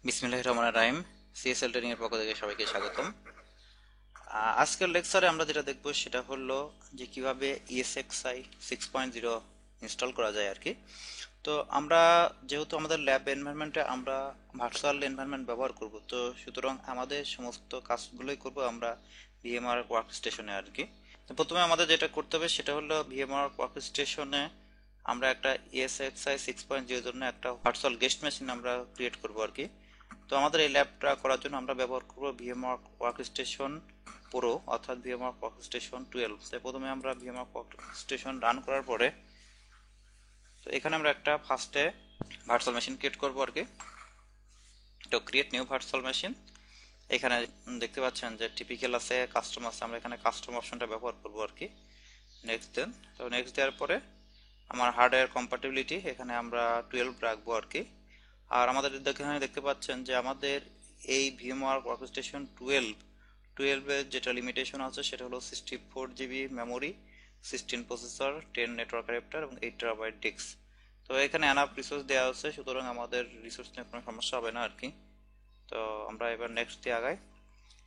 বিসমিল্লাহির রহমানির রহিম। CSL training এর পক্ষ থেকে সবাইকে স্বাগতম। আজকের লেকচারে আমরা যেটা দেখব সেটা হলো যে কিভাবে ESXi 6.0 ইনস্টল করা যায় আর কি। তো আমরা যেহেতু আমাদের ল্যাব এনভায়রনমেন্টে আমরা ভার্চুয়াল এনভায়রনমেন্ট ব্যবহার করব, তো সুতরাং আমাদের সমস্ত কাজগুলোই করব আমরা ভিএমআর ওয়ার্কস্টেশনে আর কি। তো প্রথমে আমাদের যেটা করতে হবে সেটা হলো ভিএমআর ওয়ার্কস্টেশনে আমরা একটা ESXi 6.0 জন্য একটা ভার্চুয়াল গেস্ট মেশিন আমরা ক্রিয়েট করব আর কি। তো আমাদের এই ল্যাবটা করার জন্য আমরা ব্যবহার করব ভিএমওয়ার্ক ওয়ার্কস্টেশন প্রো অর্থাৎ ভিএমওয়ার্ক ওয়ার্কস্টেশন 12। তাই প্রথমে আমরা ভিএমওয়ার্ক ওয়ার্কস্টেশন রান করার পরে তো এখানে আমরা একটা ফার্স্টে ভার্চুয়াল মেশিন ক্রিয়েট করব আর কি। তো ক্রিয়েট নিউ ভার্চুয়াল মেশিন, এখানে দেখতে পাচ্ছেন যে টিপিক্যাল আছে, কাস্টম আছে, আমরা এখানে কাস্টম অপশনটা ব্যবহার করব আর কি। নেক্সট দেন, তো নেক্সট দেওয়ার পরে আমার হার্ডওয়্যার কম্পাটিবিলিটি এখানে আমরা 12 রাখবো আর কি। আর আমাদের এখানে দেখতে পাচ্ছেন যে আমাদের এই ভিএমওয়ার্ক ওয়ার্কস্টেশন 12 এর যেটা লিমিটেশন আছে সেটা হলো 64 GB memory, 16 processor, 10 network adapter এবং 8 TB ডিস্ক। তো এখানে এনাফ রিসোর্স দেওয়া আছে, সুতরাং আমাদের রিসোর্স নিয়ে কোনো সমস্যা হবে না আর কি। তো আমরা এবার নেক্সট দিয়ে আগাই।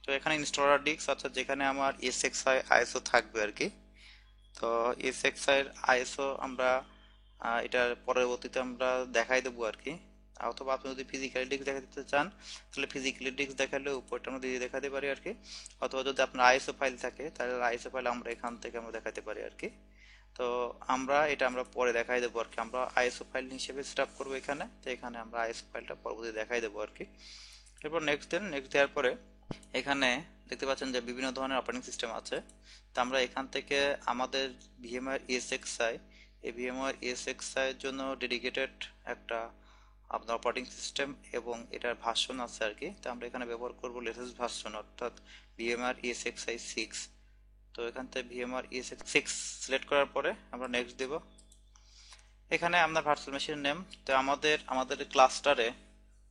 তো এখানে ইনস্টলার ডিস্ক অর্থাৎ যেখানে আমার ESXi আইএসও থাকবে আর কি। তো ESXi এর আইএসও আমরা এটার পরবর্তীতে আমরা দেখাই দেবো আর কি। অথবা আপনি যদি ফিজিক্যালি ডিস্ক দেখা দিতে চান তাহলে ফিজিক্যালি ডিস্ক দেখালে উপরটা আমরা দিয়ে দেখাতে পারি আর কি। অথবা যদি আপনার আইএসও ফাইল থাকে তাহলে আইএসও ফাইল আমরা এখান থেকে আমরা দেখাতে পারি আর কি। তো আমরা পরে দেখাই দেবো আর কি। আমরা আইএসও ফাইল হিসেবে সেট আপ করবো এখানে, তো এখানে আমরা আইএসও ফাইলটা পরবর্তী দেখাই দেবো আর কি। এরপর নেক্সট দেন, নেক্সট দেওয়ার পরে এখানে দেখতে পাচ্ছেন যে বিভিন্ন ধরনের অপারেটিং সিস্টেম আছে। তো আমরা এখান থেকে আমাদের ভিএমআর ESXi, এই ভিএমআর ESXi এর জন্য ডেডিকেটেড একটা আপনার অপারেটিং সিস্টেম এবং এটার ভার্সন আছে আর কি। তো আমরা এখানে ব্যবহার করব লেটেস্ট ভার্সন অর্থাৎ ভিএমআর ESXi 6। তো এখান থেকে ভিএমআর ESXi 6 সিলেক্ট করার পরে আমরা নেক্সট দেব। এখানে আপনার ভার্চুয়াল মেশিন নেম, তো আমাদের ক্লাস্টারে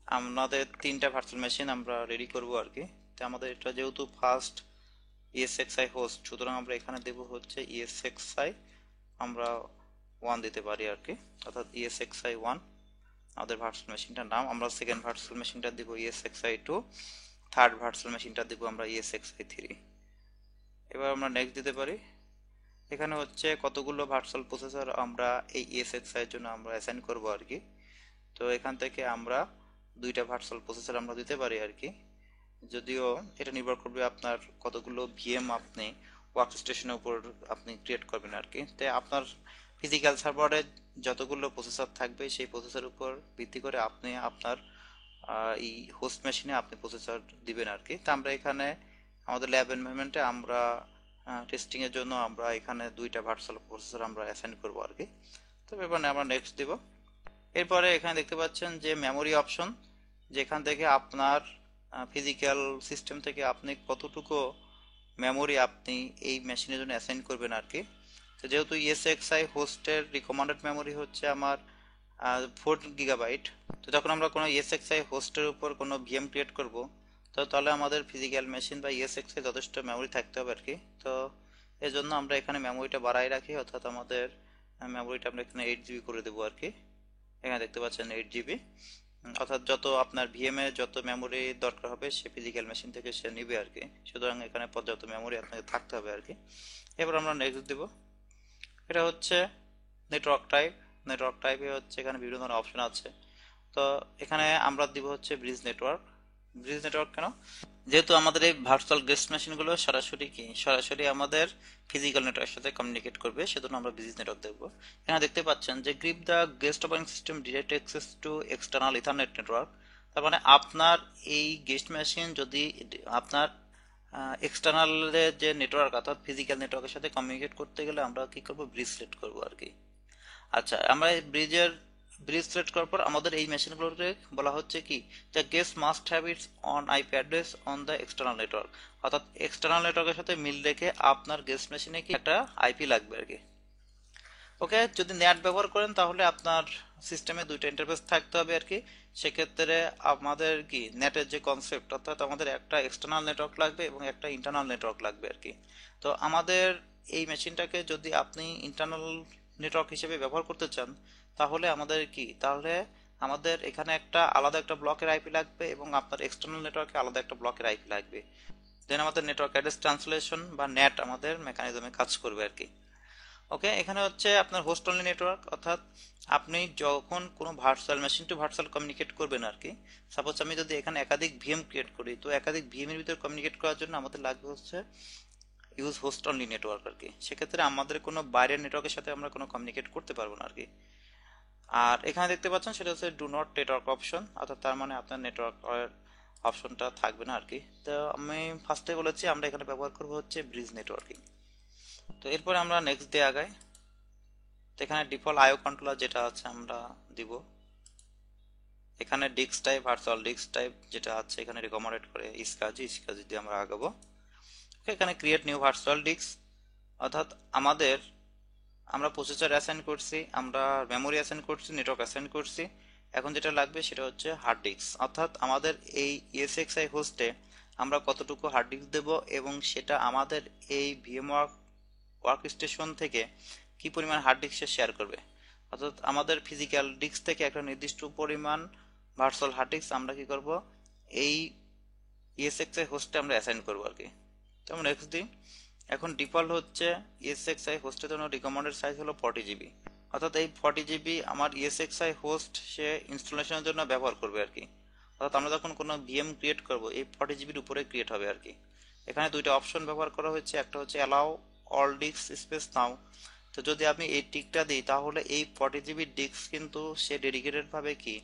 আমাদের 3টা ভার্চুয়াল মেশিন আমরা রেডি করব আর কি। তো আমাদের এটা যেহেতু ফার্স্ট ESXi হোস্ট, সুতরাং আমরা এখানে দেব হচ্ছে ESXi আমরা 1 দিতে পারি আর কি, অর্থাৎ ESXi 1 আমাদের ভার্চুয়াল মেশিনটার নাম। আমরা সেকেন্ড ভার্চুয়াল মেশিনটা দিব ESXi 2, থার্ড ভার্চুয়াল মেশিনটা দিব আমরা ESXi 3। এবার আমরা নেক্সট দিতে পারি। এখানে হচ্ছে কতগুলো ভার্চুয়াল প্রসেসর আমরা এই ESXi এর জন্য আমরা অ্যাসাইন করব আর কি। তো এখান থেকে আমরা 2টা ভার্চুয়াল প্রসেসর আমরা দিতে পারি আর কি। যদিও এটা নির্ভর করবে আপনার কতগুলো ভিএম আপনি ওয়ার্কস্টেশনের উপর আপনি ক্রিয়েট করবেন আর কি। তাই আপনার ফিজিক্যাল সার্ভারে যতগুলো প্রসেসর থাকবে সেই প্রসেসরের উপর ভিত্তি করে আপনি আপনার এই হোস্ট মেশিনে আপনি প্রসেসর দিবেন আর কি। তা আমরা এখানে আমাদের ল্যাব এনভায়রনমেন্টে আমরা টেস্টিং এর জন্য আমরা এখানে 2টা ভার্চুয়াল প্রসেসর আমরা অ্যাসাইন করব আর কি। তো এবার আমরা নেক্সট দিব। এরপরে এখানে দেখতে পাচ্ছেন যে মেমোরি অপশন, যেখান থেকে আপনার ফিজিক্যাল সিস্টেম থেকে আপনি কতটুকু মেমোরি আপনি এই মেশিনের জন্য অ্যাসাইন করবেন আর কি। তো যেহেতু ESXi হোস্টের রিকমান্ডেড মেমোরি হচ্ছে আমার 4 GB, তো যখন আমরা কোনো ESXi হোস্টের উপর কোনো ভিএম ক্রিয়েট করব, তো তাহলে আমাদের ফিজিক্যাল মেশিন বা ESXi যথেষ্ট মেমোরি থাকতে হবে আর কি। তো এই জন্য আমরা এখানে মেমোরিটা বাড়াই রাখি, অর্থাৎ আমাদের মেমোরিটা আমরা এখানে 8 GB করে দেবো আর কি। এখানে দেখতে পাচ্ছেন 8 GB, অর্থাৎ যত আপনার ভিএম এ যত মেমোরি দরকার হবে সে ফিজিক্যাল মেশিন থেকে সে নিবে আর কি। সুতরাং এখানে পর্যাপ্ত মেমোরি আপনাকে থাকতে হবে আর কি। এবার আমরা নেক্সট দিব। এটা হচ্ছে নেটওয়ার্ক টাইপ। নেটওয়ার্ক টাইপে হচ্ছে এখানে বিভিন্ন ধরনের অপশন আছে। তো এখানে আমরা দিব হচ্ছে ব্রিজ নেটওয়ার্ক। ব্রিজ নেটওয়ার্ক কেন? যেহেতু আমাদের এই ভার্চুয়াল গেস্ট মেশিনগুলো সরাসরি আমাদের ফিজিক্যাল নেটওয়ার্কের সাথে কমিউনিকেট করবে, সেজন্য আমরা ব্রিজ নেটওয়ার্ক দেখব। এখানে দেখতে পাচ্ছেন যে grip the guest operating system direct access to external ethernet network. তার মানে আপনার এই গেস্ট মেশিন যদি আপনার এক্সটার্নাল যে নেটওয়ার্ক অর্থাৎ ফিজিক্যাল নেটওয়ার্কের সাথে কমিউনিকেট করতে গেলে আমরা কি করব, ব্রিজ সিলেক্ট করব আর কি। আচ্ছা, আমরা এই ব্রিজ সিলেক্ট করার পর আমাদের এই মেশিনগুলোকে বলা হচ্ছে কি, the guest must have it's on IP address on the external network, অর্থাৎ এক্সটার্নাল নেটওয়ার্কের সাথে মিল রেখে আপনার গেস্ট মেশিনে কি একটা আইপি লাগবে আর কি। ওকে, যদি নেট ব্যবহার করেন তাহলে আপনার সিস্টেমে 2টা ইন্টারফেস থাকতে হবে আর কি। সেক্ষেত্রে আমাদের কি নেটের যে কনসেপ্ট, অর্থাৎ আমাদের একটা এক্সটার্নাল নেটওয়ার্ক লাগবে এবং একটা ইন্টারনাল নেটওয়ার্ক লাগবে আর কি। তো আমাদের এই মেশিনটাকে যদি আপনি ইন্টারনাল নেটওয়ার্ক হিসেবে ব্যবহার করতে চান তাহলে আমাদের কি, তাহলে আমাদের এখানে একটা আলাদা একটা ব্লকের আইপি লাগবে এবং আপনার এক্সটার্নাল নেটওয়ার্কে আলাদা একটা ব্লকের আইপি লাগবে। দেন আমাদের নেটওয়ার্ক অ্যাড্রেস ট্রান্সলেশন বা নেট আমাদের মেকানিজমে কাজ করবে আর কি। ওকে, এখানে হচ্ছে আপনার হোস্ট অনলি নেটওয়ার্ক, অর্থাৎ আপনি যখন কোনো virtual machine to virtual communicate করবেন আর কি। সাপোজ আমি যদি এখানে একাধিক ভিএম ক্রিয়েট করি, তো একাধিক ভিএম এর ভিতরে কমিউনিকেট করার জন্য আমাদের লাগবে হচ্ছে ইউজ হোস্ট অনলি নেটওয়ার্ক আর কি। সেক্ষেত্রে আমাদের কোনো বাইরের নেটওয়ার্কের সাথে আমরা কোনো কমিউনিকেট করতে পারবো না আর কি। আর এখানে দেখতে পাচ্ছেন সেটা হচ্ছে ডু নট নেটওয়ার্ক অপশন, অর্থাৎ তার মানে আপনার নেটওয়ার্ক অপশনটা থাকবে না আর কি। তো আমি ফার্স্টে বলেছি আমরা এখানে ব্যবহার করবো হচ্ছে ব্রিজ নেটওয়ার্কিং। তো এরপরে আমরা নেক্সট দিয়ে আগাই। তো এখানে ডিফল্ট আইও কন্ট্রোলার যেটা আছে আমরা দিব। এখানে disk type virtual disk type যেটা আছে এখানে রিকমেন্ডেড করে ইসকাজি দিয়ে আমরা আগাবো। এখানে ক্রিয়েট নিউ ভার্চুয়াল ডিস্ক, অর্থাৎ আমরা প্রসেসর অ্যাসাইন করছি, আমরা মেমোরি অ্যাসাইন করছি, নেটওয়ার্ক অ্যাসাইন করছি। এখন যেটা লাগবে সেটা হচ্ছে হার্ড ডিস্ক, অর্থাৎ আমাদের এই ইএসএক্সআই হোস্টে আমরা কতটুকু হার্ড ডিস্ক দেব এবং সেটা আমাদের এই ভিএমওয়ার্ক ওয়ার্কস্টেশন থেকে কি পরিমাণ হার্ড ডিস্ক শেয়ার করবে। অর্থাৎ আমাদের ফিজিক্যাল ডিস্ক থেকে একটা নির্দিষ্ট পরিমাণ ভার্চুয়াল হার্ড ডিস্ক আমরা কি করব, এই ইএসএক্সআই হোস্টে আমরা অ্যাসাইন করবো আর কি। যেমন নেক্সট দিই। এখন ডিফল্ট হচ্ছে ইএসএক্সআই হোস্টের জন্য রিকমেন্ডেড সাইজ হলো 40 জিবি, অর্থাৎ এই 40 জিবি আমার ইএসএক্সআই হোস্ট সে ইনস্টলেশনের জন্য ব্যবহার করবে আর কি। অর্থাৎ আমরা যখন কোনো ভিএম ক্রিয়েট করব এই 40 জিবির উপরে ক্রিয়েট হবে আর কি। এখানে দুইটা অপশন ব্যবহার করা হয়েছে, একটা হচ্ছে অ্যালাউ অল ডিস্ক স্পেস নাও। তো যদি আমি এই টিকটা দিই তাহলে এই 40 জিবি ডিস্ক কিন্তু সে ডেডিকেটেড ভাবে কি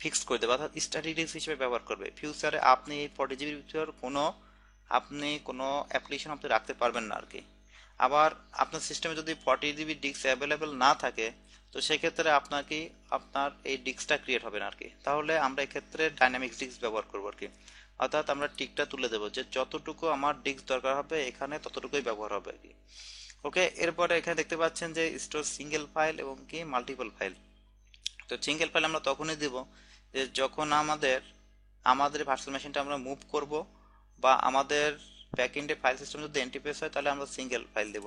ফিক্স করে দেবে, অর্থাৎ স্ট্যাটিক ডিস্ক হিসেবে ব্যবহার করবে। ফিউচারে আপনি এই 40 জিবির ভিতর কোনো অ্যাপ্লিকেশন আপনি রাখতে পারবেন না আর কি। আবার আপনার সিস্টেমে যদি 40 জিবি ডিস্ক অ্যাভেলেবেল না থাকে, তো সেক্ষেত্রে আপনার এই ডিস্কটা ক্রিয়েট হবে না আর কি। তাহলে আমরা এক্ষেত্রে ডাইনামিক্স ডিস্ক ব্যবহার করবো আর কি। অর্থাৎ আমরা টিকটা তুলে দেবো যে যতটুকু আমার ডিস্ক দরকার হবে এখানে ততটুকুই ব্যবহার হবে আর কি। ওকে, এরপরে এখানে দেখতে পাচ্ছেন যে স্টোর সিঙ্গেল ফাইল এবং কি মাল্টিপল ফাইল। তো সিঙ্গেল ফাইল আমরা তখনই দিব যে যখন আমাদের ভার্চুয়াল মেশিনটা আমরা মুভ করব বা আমাদের ব্যাকএন্ডে ফাইল সিস্টেম যদি এনটিপিএস হয় তাহলে আমরা সিঙ্গেল ফাইল দেব।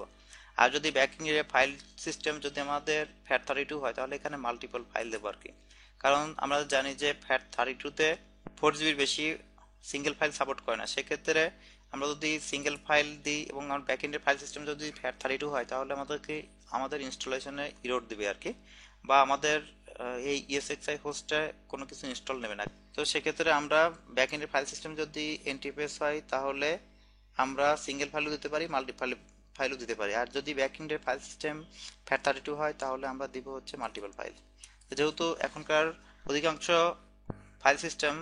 আর যদি ব্যাকএন্ডে ফাইল সিস্টেম যদি আমাদের FAT32 হয় তাহলে এখানে মাল্টিপল ফাইল দেবো আর কি। কারণ আমরা জানি যে FAT32-তে 4 জিবির বেশি সিঙ্গেল ফাইল সাপোর্ট করে না। সেক্ষেত্রে আমরা যদি সিঙ্গেল ফাইল দিই এবং আমার ব্যাকএন্ডের ফাইল সিস্টেম যদি FAT32 হয় তাহলে আমাদের ইনস্টলেশনে ইরোর দিবে আর কি, বা আমাদের এই ইএসএক্সআই হোস্টে কোনো কিছু ইনস্টল নেবে না। তো সেক্ষেত্রে আমরা ব্যাকএন্ডের ফাইল সিস্টেম যদি এনটিপিএস হয় তাহলে আমরা সিঙ্গেল ফাইলও দিতে পারি, মাল্টি ফাইলও দিতে পারি। আর যদি ব্যাকএন্ডের ফাইল সিস্টেম FAT32 হয় তাহলে আমরা দিব হচ্ছে মাল্টিপল ফাইল। যেহেতু এখনকার অধিকাংশ ফাইল সিস্টেম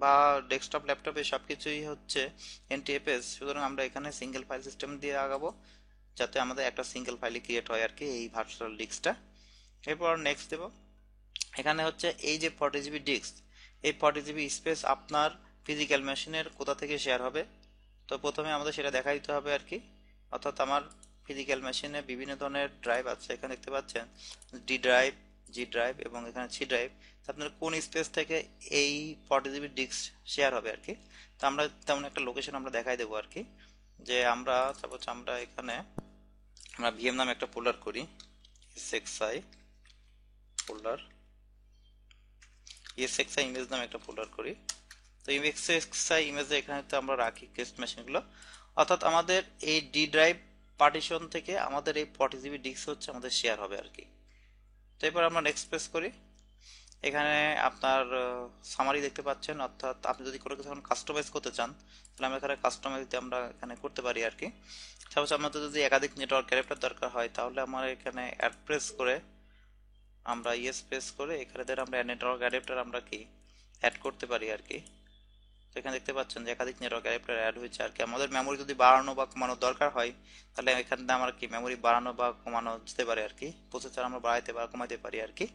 বা ডেস্কটপ ল্যাপটপে সবকিছুই হচ্ছে এনটিএফএস, সুতরাং আমরা এখানে সিঙ্গেল ফাইল সিস্টেম দিয়ে আগাবো যাতে আমাদের একটা সিঙ্গেল ফাইলে ক্রিয়েট হয় আর কি এই ভার্চুয়াল ডিস্কটা। এরপর নেক্সট দেব। এখানে হচ্ছে এই যে 40 জিবি ডিস্ক, এই 40 জিবি স্পেস আপনার ফিজিক্যাল মেশিনের কোথা থেকে শেয়ার হবে। তো প্রথমে আমাদের সেটা দেখা দিতে হবে আর কি। অর্থাৎ আমার ফিজিক্যাল মেশিনে বিভিন্ন ধরনের ড্রাইভ আছে, এখানে দেখতে পাচ্ছেন ডি ড্রাইভ, জি ড্রাইভ এবং এখানে সি ড্রাইভ। আপনার কোন স্পেস থেকে এই 40 জিবি ডিস্ক শেয়ার হবে আর কি। তো আমরা তেমন একটা লোকেশন আমরা দেখাই দেবো আর কি। যে সাপোজ আমরা এখানে ভিএম নামে একটা ফোল্ডার করি, এসএক্সআই ফোল্ডার, এসএক্সআই ইমেজ নামে একটা ফোল্ডার করি। তো এসএক্সআই ইমেজে এখানে তো আমরা রাখি টেস্ট মেশিনগুলো। অর্থাৎ আমাদের এই ডি ড্রাইভ পার্টিশন থেকে আমাদের এই 40 জিবি ডিস্ক হচ্ছে আমাদের শেয়ার হবে আর কি। তো এরপর আমরা নেক্সট পেজ করি। এখানে আপনার সামারি দেখতে পাচ্ছেন, অর্থাৎ আপনি যদি কোনো কিছু কাস্টমাইজ করতে চান তাহলে আমরা এখানে কাস্টমাইজ দিয়ে আমরা এখানে করতে পারি আর কি। সাপোজ আমাদের যদি একাধিক নেটওয়ার্ক ক্যারেক্টার দরকার হয় তাহলে আমরা এখানে অ্যাড প্রেস করে আমরা ইয়েস প্রেস করে এখানে আমরা নেটওয়ার্ক অ্যাডাপ্টার আমরা কি অ্যাড করতে পারি আর কি। তো এখানে দেখতে পাচ্ছেন যে একাধিক নেটওয়ার্ক অ্যাডাপ্টার অ্যাড হয়েছে আর কি। আমাদের মেমোরি যদি বাড়ানো বা কমানো দরকার হয় তাহলে এখানে আমরা কি মেমোরি বাড়ানো বা কমানো যেতে পারে আর কি। প্রসেসর আমরা বাড়াইতে বা কমাইতে পারি আর কি।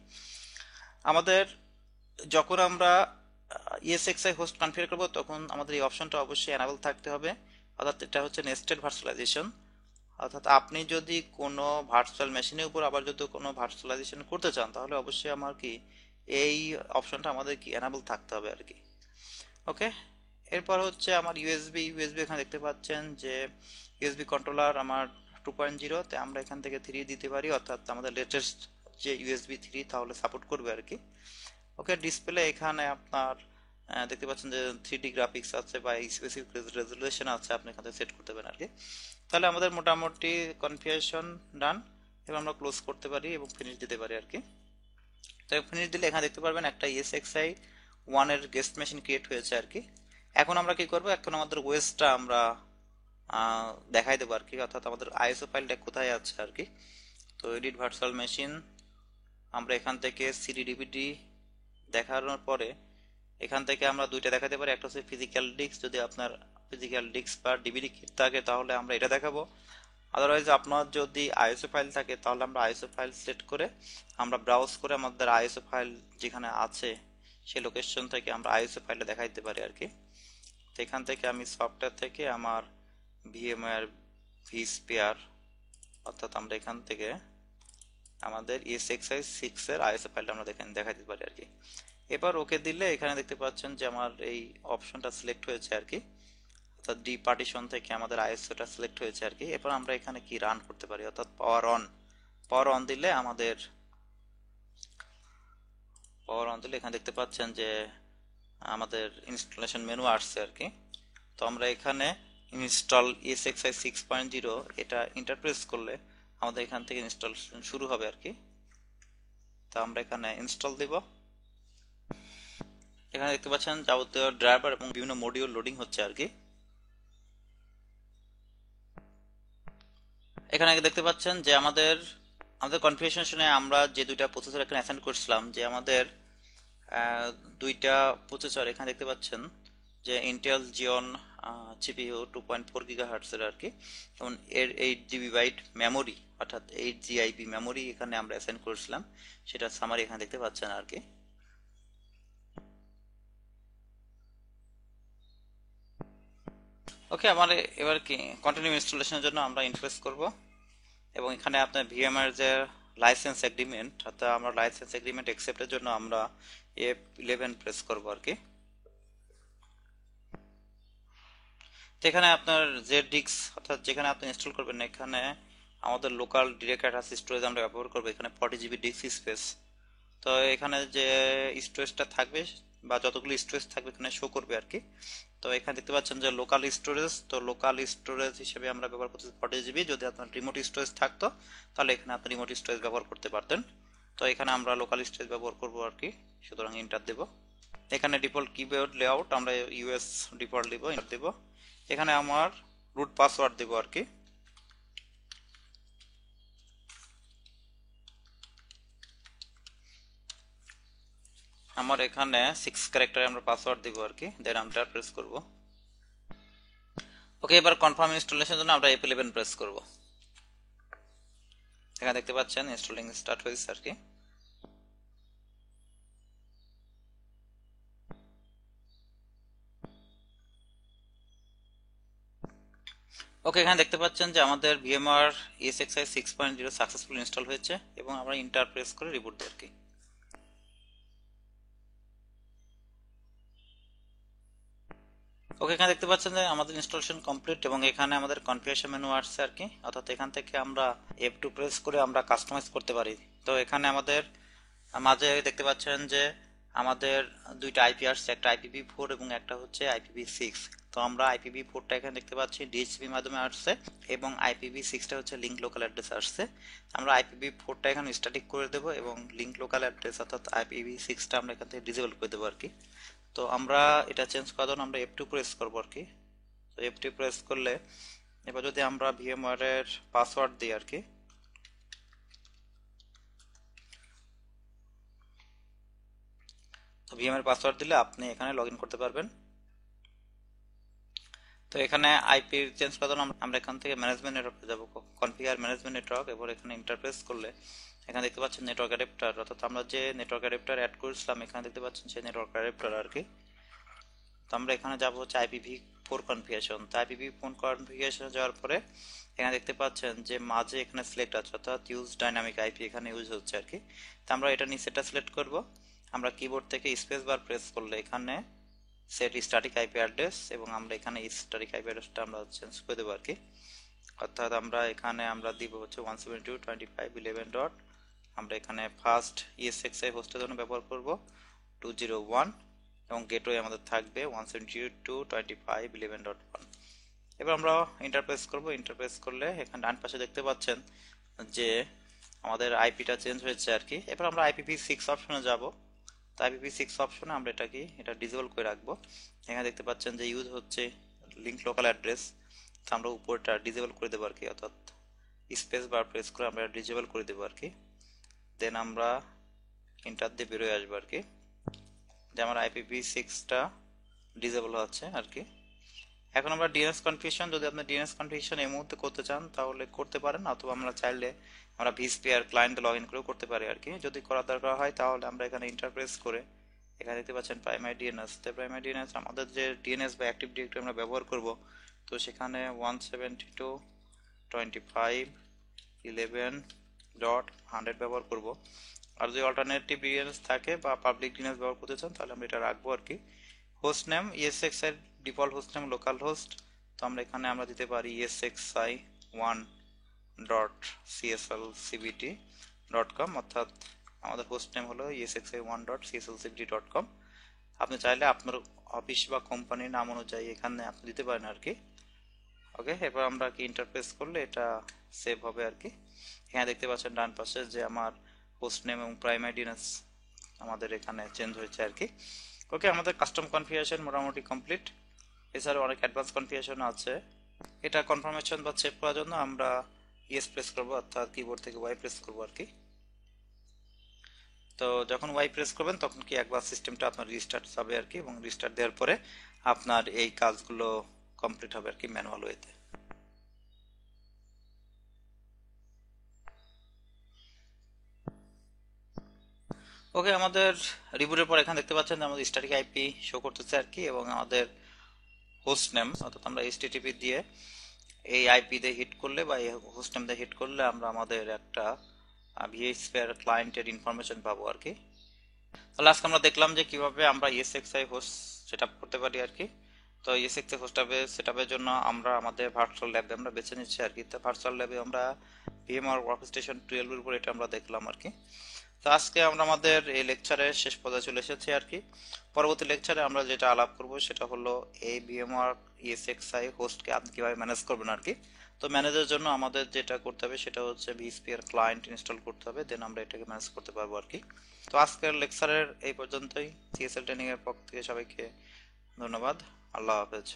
আমাদের যখন আমরা ইএসএক্সআই হোস্ট কনফিগার করব তখন আমাদের এই অপশনটা অবশ্যই এনাবল থাকতে হবে, অর্থাৎ এটা হচ্ছে নেস্টেড ভার্চুয়ালাইজেশন। অর্থাৎ আপনি যদি কোনো ভার্চুয়াল মেশিনের উপর আবার যদি কোনো ভার্চুয়ালাইজেশন করতে চান তাহলে অবশ্যই আমার কি এই অপশনটা আমাদের কি এনাবল থাকতে হবে আর কি। ওকে, এরপর হচ্ছে আমার ইউএসবি এখানে দেখতে পাচ্ছেন যে ইউএসবি কন্ট্রোলার আমার 2.0 তে আমরা এখান থেকে 3 দিতে পারি, অর্থাৎ আমাদের লেটেস্ট যে ইউএসবি 3 তাহলে সাপোর্ট করবে আর কি। ওকে, ডিসপ্লে এখানে আপনার দেখতে পাচ্ছেন যে 3D গ্রাফিক্স আছে বা স্পেসিফিক রেজুলেশন আছে, আপনি এখানে সেট করতে পারেন আর কি। তাহলে আমাদের মোটামুটি কনফিগারেশন ডান, এবার আমরা ক্লোজ করতে পারি এবং ফিনিশ দিতে পারি আর কি। তো ফিনিশ দিলে এখানে দেখতে পারবেন একটা ESXi 1 এর গেস্ট মেশিন ক্রিয়েট হয়েছে আর কি। এখন আমরা কি করব, এখন আমাদের ওয়েসটা আমরা দেখাই দেবো আর কি, অর্থাৎ আমাদের আইএসও ফাইলটা কোথায় আছে আর কি। তো এডিট ভার্চুয়াল মেশিন, আমরা এখান থেকে সিডি ডিভিডি দেখানোর পরে এখান থেকে আমরা দুইটা দেখাতে পারি, একটা হচ্ছে ফিজিক্যাল ডিস্ক, যদি আপনার ফিজিক্যাল ডিস্ক বা ডিভিডি থাকে তাহলে আমরা এটা দেখাবো। আদারওয়াইজ আপনার যদি আইএসও ফাইল থাকে তাহলে আমরা আইএসও ফাইল সিলেক্ট করে আমরা ব্রাউজ করে আমাদের আইএসও ফাইল যেখানে আছে সেই লোকেশন থেকে আমরা আইএসও ফাইলটা দেখাইতে পারি আর কি। তো এখান থেকে আমি সফটওয়্যার থেকে আমার ভিএমওয়্যার ভিস্পিয়ার, অর্থাৎ আমরা এখান থেকে আমাদের ESXi 6 এর আইএসও ফাইলটা আমরা দেখাইতে পারি আর কি। এবার ওকে দিলে এখানে দেখতে পাচ্ছেন যে আমার এই অপশনটা সিলেক্ট হয়েছে আর কি, অর্থাৎ ডি পার্টিশন থেকে আমাদের আইএসওটা সিলেক্ট হয়েছে আর কি। এরপর আমরা এখানে কি রান করতে পারি, অর্থাৎ পাওয়ার অন দিলে এখানে দেখতে পাচ্ছেন যে আমাদের ইনস্টলেশন মেনু আসছে আর কি। তো আমরা এখানে ইনস্টল ESXi 6.0 এটা ইন্টারপ্রেস করলে আমাদের এখান থেকে ইনস্টলেশন শুরু হবে আর কি। তো আমরা এখানে ইনস্টল দিব। এখানে দেখতে পাচ্ছেন যাবতীয় ড্রাইভার এবং বিভিন্ন মডিউল লোডিং হচ্ছে আর কি। এখানে দেখতে পাচ্ছেন যে আমাদের কনফিগারেশনে আমরা যে দুইটা প্রসেসর এখানে অ্যাসাইন করছিলাম, যে আমাদের দুইটা প্রসেসর এখানে দেখতে পাচ্ছেন যে ইন্টেল জিওন CPU 2.4 GHz এর আর কি, এবং এর 8 GB বাইট মেমোরি অর্থাৎ 8 GIB মেমোরি এখানে আমরা অ্যাসাইন করেছিলাম, সেটা সামারি এখানে দেখতে পাচ্ছেন আর কি। ওকে, আমার এবার কি কন্টিনিউ ইনস্টলেশনের জন্য আমরা ইনপ্রেস করব, এবং এখানে আপনার ভিএমআর যে লাইসেন্স এগ্রিমেন্ট, অর্থাৎ আমরা লাইসেন্স এগ্রিমেন্ট অ্যাকসেপ্টের জন্য আমরা F11 প্রেস করব আর কি। তো এখানে আপনার ZDix অর্থাৎ যেখানে আপনি ইনস্টল করবেন এখানে আমাদের লোকাল ডিরেক্ট অ্যাড্রেস স্টোরেজ আমরা ব্যবহার করব, এখানে 40 GB ডিস্ক স্পেস। তো এখানে যে স্টোরেজটা থাকবে বা যতগুলো স্টোরেজ থাকবে এখানে শো করবে আর কি। তো এখানে দেখতে পাচ্ছেন যে লোকাল স্টোরেজ, তো লোকাল স্টোরেজ হিসেবে আমরা ব্যবহার করতেছি 40 GB। যদি আপনার রিমোট স্টোরেজ থাকতো তাহলে এখানে আপনি রিমোট স্টোরেজ ব্যবহার করতে পারতেন। তো এখানে আমরা লোকাল স্টোরেজ ব্যবহার করব আর কি, সুতরাং এন্টার দেব। এখানে ডিফল্ট কিবোর্ড লেআউট আমরা ইউএস ডিফল্ট দেব, এন্টার দেব। এখানে আমার রুট পাসওয়ার্ড দেব আর কি। আমার এখানে 6 ক্যারেক্টারে আমরা পাসওয়ার্ড দিব আর কি, দেন আমরা প্রেস করব। ওকে, এবার কনফার্ম ইনস্টলেশনের জন্য আমরা F11 প্রেস করব। এখানে দেখতে পাচ্ছেন ইনস্টলিং স্টার্ট হয়েছে আর কি। ওকে, এখানে দেখতে পাচ্ছেন যে আমাদের VMware ESXi 6.0 সাকসেসফুল ইনস্টল হয়েছে, এবং আমরা ইন্টার প্রেস করে রিবুট দিই আর কি। ওকে, এখানে দেখতে পাচ্ছেন যে আমাদের ইনস্টলেশন কমপ্লিট, এবং এখানে আমাদের কনফিগারেশন মেনু আসছে আর কি, অর্থাৎ এখান থেকে আমরা F2 প্রেস করে আমরা কাস্টমাইজ করতে পারি। তো এখানে আমাদের মাঝে দেখতে পাচ্ছেন যে আমাদের দুইটা আইপি আসছে, একটা IPv4 এবং একটা হচ্ছে IPv6। তো আমরা IPv4টা এখানে দেখতে পাচ্ছি ডিএইচসিপি মাধ্যমে আসছে, এবং IPv6টা হচ্ছে লিঙ্ক লোকাল অ্যাড্রেস আসছে। আমরা IPv4টা এখানে স্ট্যাটিক করে দেব, এবং লিঙ্ক লোকাল অ্যাড্রেস অর্থাৎ IPv6টা আমরা এখান থেকে ডিসেবল করে দেবো আর কি। তো আমরা এটা চেঞ্জ করার জন্য আমরা F2 প্রেস করবো আর কি। তো F2 প্রেস করলে এবার যদি আমরা VMware এর পাসওয়ার্ড দিই আর কি, তো VMware পাসওয়ার্ড দিলে আপনি এখানে লগ ইন করতে পারবেন। তো এখানে আইপি চেঞ্জ করার জন্য আমরা এখান থেকে ম্যানেজমেন্ট নেটওয়ার্কে যাব, কনফিগার ম্যানেজমেন্ট নেটওয়ার্ক, এবার এখানে ইন্টারফেস করলে এখানে দেখতে পাচ্ছেন নেটওয়ার্ক অ্যাডাপ্টার, অর্থাৎ আমরা যে নেটওয়ার্ক অ্যাডাপ্টার অ্যাড করেছিলাম এখানে দেখতে পাচ্ছেন সেই নেটওয়ার্ক অ্যাডাপ্টার আর কি। তো আমরা এখানে যাব হচ্ছে IPv4 কনফিগারেশন। তো IPv4 কনফিগারেশনে যাওয়ার পরে এখানে দেখতে পাচ্ছেন যে মাঝে এখানে সিলেক্ট আছে, অর্থাৎ ইউজ ডাইনামিক আইপি এখানে ইউজ হচ্ছে আর কি। তো আমরা এটা নিচেটা সিলেক্ট করব। আমরা কিবোর্ড থেকে স্পেস বার প্রেস করলে এখানে সেট স্ট্যাটিক আইপি অ্যাড্রেস, এবং আমরা এখানে স্ট্যাটিক আইপি অ্যাড্রেসটা আমরা চেঞ্জ করে দেবো আর কি। অর্থাৎ আমরা এখানে আমরা দিব হচ্ছে 172.25.11. আমরা এখানে ফার্স্ট ESXi হোস্টের জন্য ব্যবহার করব 201 এবং গেটওয়ে আমাদের থাকবে 172.25.11.1। এবার আমরা ইন্টারপ্রেস করব। ইন্টারপ্রেস করলে এখানে ডান পাশে দেখতে পাচ্ছেন যে আমাদের আইপিটা চেঞ্জ হয়েছে আর কি। এবার আমরা IPv6 অপশনে যাব। তো IPv6 অপশনে আমরা এটা ডিসেবল করে রাখবো। এখানে দেখতে পাচ্ছেন যে ইউজ হচ্ছে লিঙ্ক লোকাল অ্যাড্রেস, তো আমরা উপরটা ডিসেবল করে দেবো আর কি, অর্থাৎ স্পেস বার প্রেস করে আমরা ডিসেবল করে দেবো আর কি। দেন আমরা এন্টার দিয়ে বেরোয় আসবো আর কি, যে আমার IPv6টা ডিসেবল হচ্ছে আর কি। এখন আমরা ডিএনএস কনফিগারেশন, যদি আপনি ডিএনএস কনফিগারেশন এই মুহূর্তে করতে চান তাহলে করতে পারেন, অথবা আমরা চাইলে আমরা vSphere ক্লায়েন্টে লগ ইন করেও করতে পারি আর কি। যদি করার দরকার হয় তাহলে আমরা এখানে ইন্টারপ্রেস করে এখানে দেখতে পাচ্ছেন প্রাইমারি ডিএনএস। তো প্রাইমারি ডিএনএস আমাদের যে ডিএনএস বা অ্যাক্টিভ ডিরেক্টরি আমরা ব্যবহার করব, তো সেখানে 172.25.11.100 ব্যবহার করব। আর যদি অল্টারনেটিভ ডিএনএস থাকে বা পাবলিক ডিএনএস ব্যবহার করতে চান তাহলে আমরা এটা রাখবো আর কি। হোস্ট নেম ESXi এর default host name local host, তো আমরা এখানে আমরা দিতে পারি ESXi1.cslcbt.com, অর্থাৎ আমাদের হোস্ট নেম হলো ESXi1.cslcbt.com। আপনি চাইলে আপনার অফিস বা কোম্পানির নাম অনুযায়ী এখানে আপনি দিতে পারেন আর কি। ওকে, এবার আমরা কি ইন্টারফেস করলে এটা সেভ হবে আর কি। এখানে দেখতে পাচ্ছেন ডান পাশে যে আমার হোস্ট নেম এবং প্রাইমারি ডিএনএস আমাদের এখানে চেঞ্জ হয়েছে আর কি। ওকে, আমাদের কাস্টম কনফিগারেশন মোটামুটি কমপ্লিট। এছাড়াও অনেক অ্যাডভান্স কনফিগারেশন আছে। এটা কনফার্মেশন বা চেক করার জন্য আমরা ইয়েস প্রেস করব, অর্থাৎ কিবোর্ড থেকে ওয়াই প্রেস করব আর কি। তো যখন ওয়াই প্রেস করবেন তখন কি একবার সিস্টেমটা আপনার রিস্টার্ট হবে আর কি, এবং রিস্টার্ট দেওয়ার পরে আপনার এই কাজগুলো কমপ্লিট হবে আর কি ম্যানুয়াল ওয়েতে। ওকে, আমাদের রিবুটের পর এখানে দেখতে পাচ্ছেন আমাদের স্ট্যাটিক আইপি শো করতেছে আর কি, এবং আমাদের হোস্ট নেম, অর্থাৎ আমরা HTTP দিয়ে এই আইপি দিয়ে হিট করলে বা এই হোস্ট নেম দিয়ে হিট করলে আমরা আমাদের একটা vSphere ক্লায়েন্টের ইনফরমেশন পাবো আর কি। তাহলে আজকে আমরা দেখলাম যে কিভাবে আমরা ESXi হোস্ট সেটআপ করতে পারি আর কি। তো ESXi সেটআপের জন্য আমরা আমাদের ভার্চুয়াল ল্যাবে আমরা বেছে নিচ্ছি আর কি। তো ভার্চুয়াল ল্যাবে আমরা VMware ওয়ার্কস্টেশন 12 এর উপর এটা আমরা দেখলাম আর কি। তো আজকে আমরা আমাদের এই লেকচারের শেষ পর্যায়ে চলে এসেছি আর কি। পরবর্তী লেকচারে আমরা যেটা আলাপ করব সেটা হলো এই VMware ESXi হোস্টকে আপনি কিভাবে ম্যানেজ করবেন আর কি। তো ম্যানেজের জন্য আমাদের যেটা করতে হবে সেটা হচ্ছে vSphere ক্লায়েন্ট ইনস্টল করতে হবে, দেন আমরা এটাকে ম্যানেজ করতে পারবো আর কি। তো আজকের লেকচারের এই পর্যন্তই। CSL ট্রেনিং এর পক্ষ থেকে সবাইকে ধন্যবাদ। আল্লাহ হাফেজ।